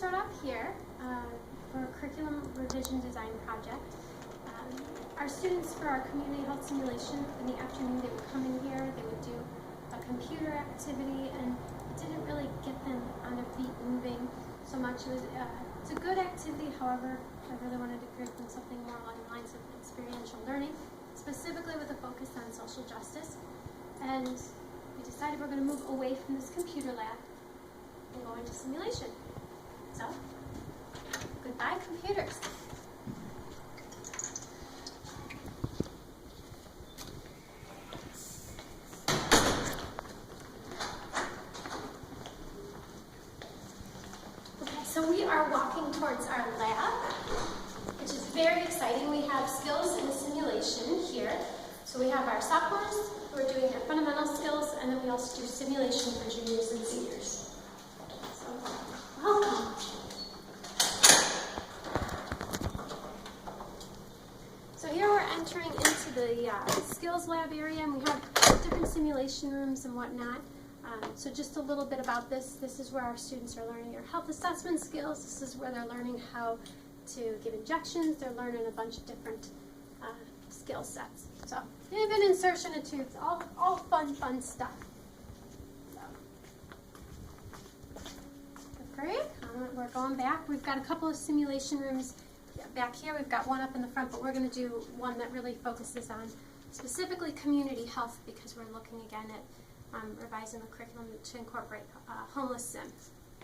start off here for a curriculum revision design project. Our students, for our community health simulation, in the afternoon they would come in here, they would do a computer activity, and it didn't really get them on their feet moving so much. It's a good activity, however, I really wanted to create them something more along the lines of experiential learning, specifically with a focus on social justice. And we decided we're going to move away from this computer lab and go into simulation. So, goodbye computers. Okay, so we are walking towards our lab, which is very exciting. We have skills in the simulation here. So we have our sophomores who are doing their fundamental skills, and then we also do simulation for juniors and seniors. So, welcome. So here we're entering into the skills lab area, and we have different simulation rooms and whatnot. So just a little bit about this. This is where our students are learning their health assessment skills. This is where they're learning how to give injections. They're learning a bunch of different skill sets. So even insertion of tubes, all fun stuff. So, great. We're going back. We've got a couple of simulation rooms back here. We've got one up in the front, but we're going to do one that really focuses on specifically community health, because we're looking again at revising the curriculum to incorporate homeless sim.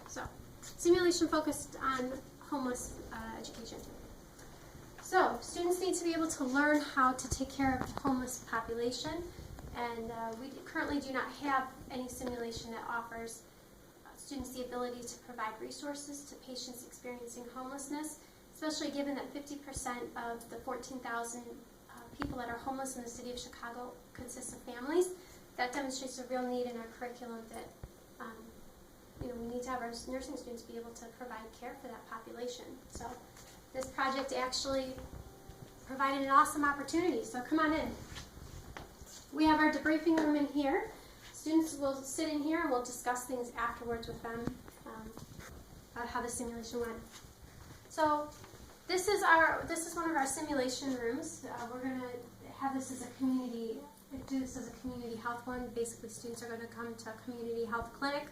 So simulation focused on homeless education. So students need to be able to learn how to take care of the homeless population, and we currently do not have any simulation that offers students the ability to provide resources to patients experiencing homelessness, especially given that 50% of the 14,000 people that are homeless in the city of Chicago consist of families. That demonstrates a real need in our curriculum that we need to have our nursing students be able to provide care for that population. So this project actually provided an awesome opportunity, so come on in. We have our debriefing room in here. Students will sit in here and we'll discuss things afterwards with them about how the simulation went. So this is one of our simulation rooms. We're going to have this as a community, do this as a community health one. Basically, students are going to come to a community health clinic.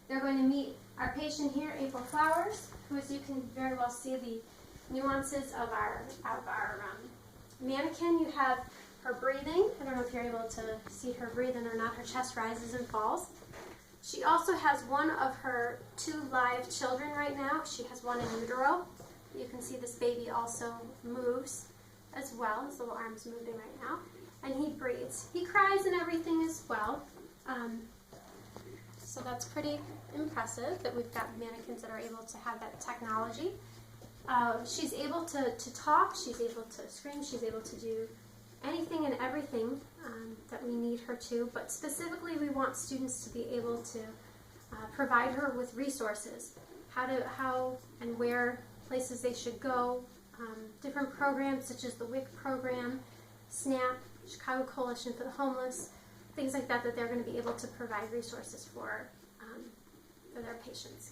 They're going to meet our patient here, April Flowers, who, as you can very well see, the nuances of our mannequin. You have her breathing. I don't know if you're able to see her breathing or not. Her chest rises and falls. She also has one of her 2 live children right now. She has one in utero. You can see this baby also moves as well. His little arm's moving right now. And he breathes. He cries and everything as well. So that's pretty impressive that we've got mannequins that are able to have that technology. She's able to talk, she's able to scream, she's able to do anything and everything that we need her to, but specifically we want students to be able to provide her with resources, how and where places they should go, different programs such as the WIC program, SNAP, Chicago Coalition for the Homeless, things like that they're going to be able to provide resources for their patients.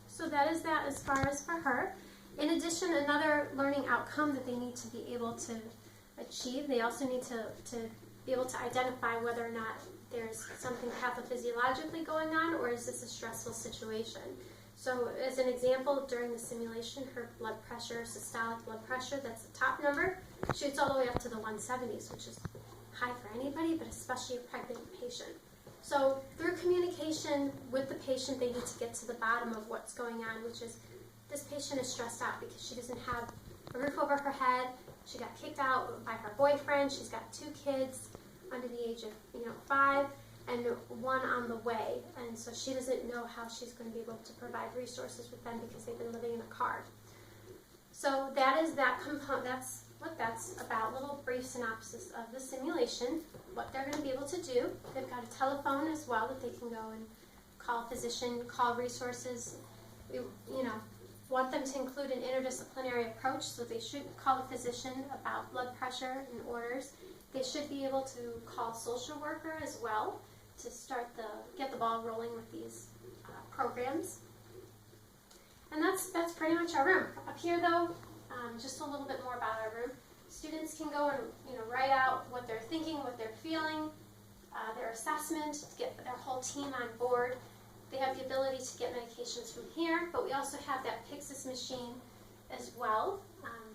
So that is that as far as for her. In addition, another learning outcome that they need to be able to achieve, they also need to be able to identify whether or not there's something pathophysiologically going on, or is this a stressful situation. So as an example, during the simulation, her blood pressure, systolic blood pressure, that's the top number, shoots all the way up to the 170s, which is high for anybody, but especially a pregnant patient. So through communication with the patient, they need to get to the bottom of what's going on, which is this patient is stressed out because she doesn't have a roof over her head. She got kicked out by her boyfriend. She's got 2 kids under the age of 5 and 1 on the way. And so she doesn't know how she's going to be able to provide resources with them because they've been living in a car. So that is that component. That's what that's about, a little brief synopsis of the simulation, what they're going to be able to do. They've got a telephone as well that they can go and call a physician, call resources. We want them to include an interdisciplinary approach, so they should call a physician about blood pressure and orders. They should be able to call a social worker as well to get the ball rolling with these programs. And that's pretty much our room. Up here though, just a little bit more about our room. Students can go and write out what they're thinking, what they're feeling, their assessment, to get their whole team on board. They have the ability to get medications from here, but we also have that Pyxis machine as well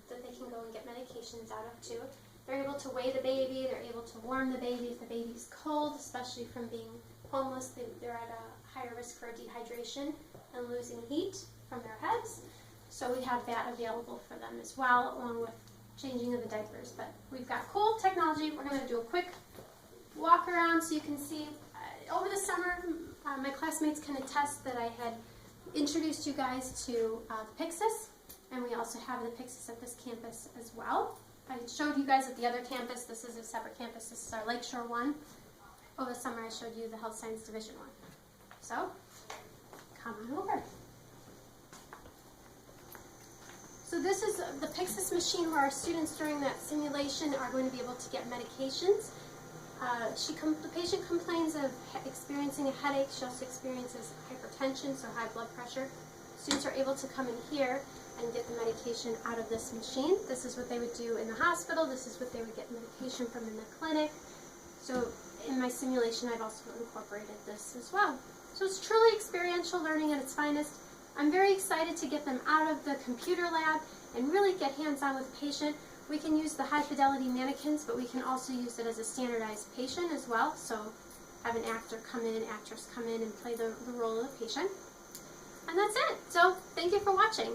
that they can go and get medications out of too. They're able to weigh the baby, they're able to warm the baby if the baby's cold, especially from being homeless. They're at a higher risk for dehydration and losing heat from their heads. So we have that available for them as well, along with changing of the diapers. But we've got cool technology. We're going to do a quick walk around so you can see. Over the summer, my classmates can attest that I had introduced you guys to the Pyxis, and we also have the Pyxis at this campus as well. I showed you guys at the other campus. This is a separate campus. This is our Lakeshore one. Over the summer, I showed you the Health Science Division one. So, come on over. So this is the Pyxis machine where our students during that simulation are going to be able to get medications. The patient complains of experiencing a headache. She also experiences hypertension, so high blood pressure. Students are able to come in here and get the medication out of this machine. This is what they would do in the hospital. This is what they would get medication from in the clinic. So in my simulation, I've also incorporated this as well. So it's truly experiential learning at its finest. I'm very excited to get them out of the computer lab and really get hands-on with the patient. We can use the high-fidelity mannequins, but we can also use it as a standardized patient as well. So have an actor come in, actress come in and play the role of the patient. And that's it. So thank you for watching.